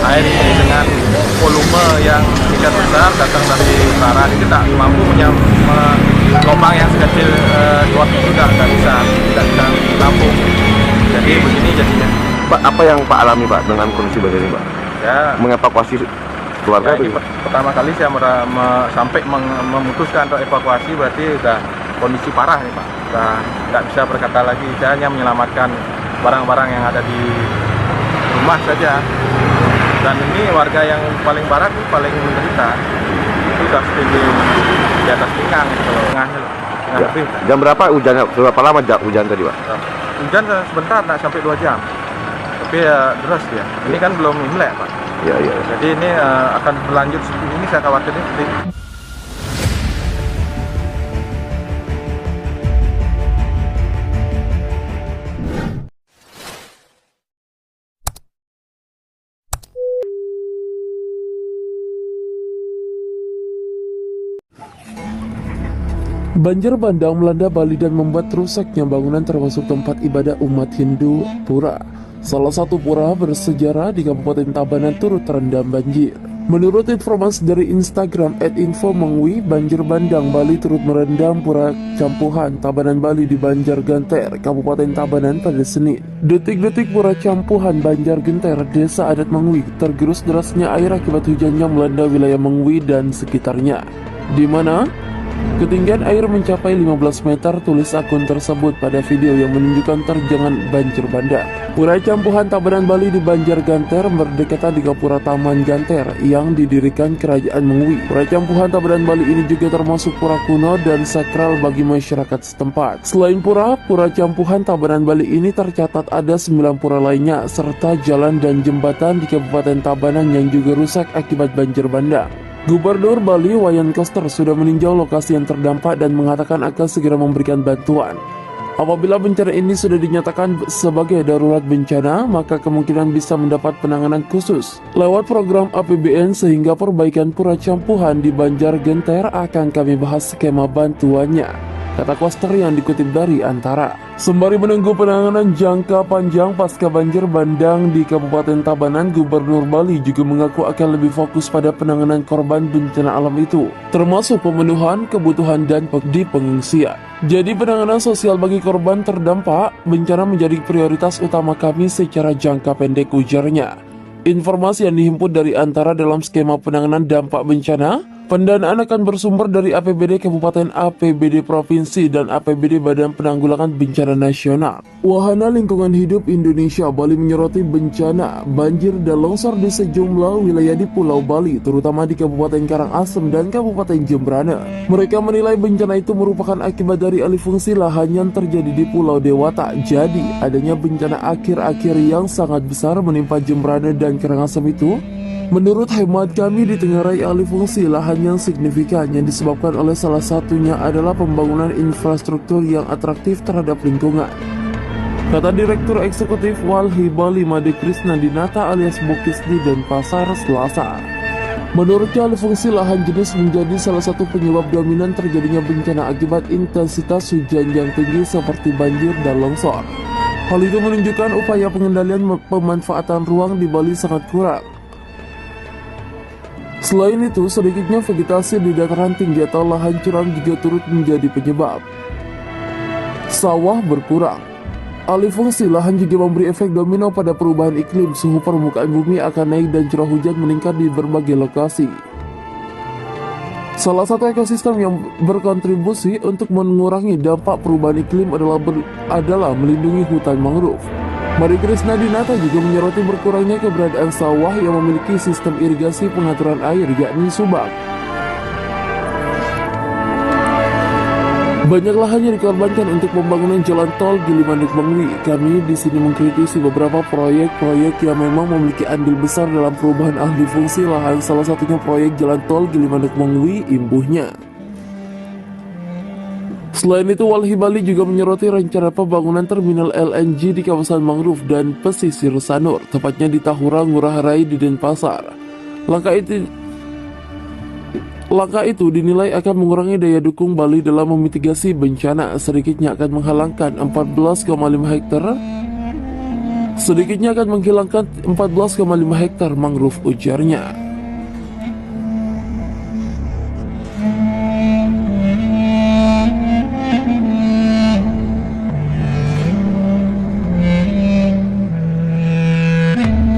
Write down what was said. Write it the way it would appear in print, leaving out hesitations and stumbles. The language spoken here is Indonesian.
Air ini dengan volume yang tingkat besar datang dari utara, ini tidak mampu lubang yang sekecil got itu tidak bisa tampung. Jadi begini jadinya. Pak, apa yang Pak alami Pak dengan kondisi badan ini Pak? Ya, mengevakuasi keluarga ya, ini pertama kali saya sampai memutuskan untuk evakuasi, berarti sudah kondisi parah nih Pak. Sudah tidak bisa berkata lagi, saya hanya menyelamatkan barang-barang yang ada di rumah saja. Dan ini warga yang paling parah, paling menderita, itu sudah setinggi di atas pinggang, tengah ya. Jam berapa hujannya? Berapa lama hujan tadi Pak? Hujan sebentar, tidak sampai 2 jam. Tapi ya deras ya. Ini kan belum Imlek Pak. Iya, iya. Jadi ini akan berlanjut seperti ini, saya khawatir ini. Banjir bandang melanda Bali dan membuat rusaknya bangunan termasuk tempat ibadah umat Hindu pura. Salah satu pura bersejarah di Kabupaten Tabanan turut terendam banjir. Menurut informasi dari Instagram @info_mengwi, banjir bandang Bali turut merendam pura Campuhan Tabanan Bali di Banjargenter, Kabupaten Tabanan pada Senin. Detik-detik pura Campuhan Banjargenter, Desa Adat Mengwi, tergerus derasnya air akibat hujan yang melanda wilayah Mengwi dan sekitarnya, di mana ketinggian air mencapai 15 meter, tulis akun tersebut pada video yang menunjukkan terjangan banjir bandang. Pura Campuhan Tabanan Bali di Banjargenter berdekatan dengan Pura Taman Ganter yang didirikan Kerajaan Mengwi. Pura Campuhan Tabanan Bali ini juga termasuk pura kuno dan sakral bagi masyarakat setempat. Selain pura Campuhan Tabanan Bali ini tercatat ada 9 pura lainnya serta jalan dan jembatan di Kabupaten Tabanan yang juga rusak akibat banjir bandang. Gubernur Bali Wayan Koster sudah meninjau lokasi yang terdampak dan mengatakan akan segera memberikan bantuan. Apabila bencana ini sudah dinyatakan sebagai darurat bencana, maka kemungkinan bisa mendapat penanganan khusus lewat program APBN, sehingga perbaikan pura Campuhan di Banjargenter akan kami bahas skema bantuannya, kata Koster yang dikutip dari Antara. Sembari menunggu penanganan jangka panjang pasca banjir bandang di Kabupaten Tabanan, Gubernur Bali juga mengaku akan lebih fokus pada penanganan korban bencana alam itu, termasuk pemenuhan kebutuhan dan di pengungsian. Jadi penanganan sosial bagi korban terdampak bencana menjadi prioritas utama kami secara jangka pendek, ujarnya. Informasi yang dihimpun dari Antara dalam skema penanganan dampak bencana, pendanaan akan bersumber dari APBD Kabupaten, APBD Provinsi, dan APBD Badan Penanggulangan Bencana Nasional. Wahana Lingkungan Hidup Indonesia Bali menyoroti bencana banjir dan longsor di sejumlah wilayah di Pulau Bali, terutama di Kabupaten Karangasem dan Kabupaten Jembrana. Mereka menilai bencana itu merupakan akibat dari alih fungsi lahan yang terjadi di Pulau Dewata. Jadi, adanya bencana akhir-akhir yang sangat besar menimpa Jembrana dan Karangasem itu, menurut hemat kami, ditengarai alih fungsi lahan yang signifikan yang disebabkan oleh salah satunya adalah pembangunan infrastruktur yang atraktif terhadap lingkungan, kata Direktur Eksekutif Walhi Bali Made Krisna Dinata alias Bukisdi dan Pasar Selasa. Menurutnya, alih fungsi lahan jenis menjadi salah satu penyebab dominan terjadinya bencana akibat intensitas hujan yang tinggi seperti banjir dan longsor. Hal itu menunjukkan upaya pengendalian pemanfaatan ruang di Bali sangat kurang. Selain itu, sedikitnya vegetasi di dataran tinggi atau lahan curam juga turut menjadi penyebab. Sawah berkurang. Alih fungsi lahan juga memberi efek domino pada perubahan iklim. Suhu permukaan bumi akan naik dan curah hujan meningkat di berbagai lokasi. Salah satu ekosistem yang berkontribusi untuk mengurangi dampak perubahan iklim adalah melindungi hutan mangrove. Made Krisna Dinata juga menyoroti berkurangnya keberadaan sawah yang memiliki sistem irigasi pengaturan air, yakni subak. Banyak lahan yang dikorbankan untuk pembangunan jalan tol Gilimanuk-Mengwi. Kami di sini mengkritisi beberapa proyek-proyek yang memang memiliki andil besar dalam perubahan alih fungsi lahan, salah satunya proyek jalan tol Gilimanuk-Mengwi, imbuhnya Selain itu, Walhi Bali juga menyoroti rencana pembangunan terminal LNG di kawasan mangrove dan pesisir Sanur, tepatnya di Tahura, Ngurah Rai, di Denpasar. Langkah itu dinilai akan mengurangi daya dukung Bali dalam memitigasi bencana, sedikitnya akan menghilangkan 14,5 hektar mangrove, ujarnya.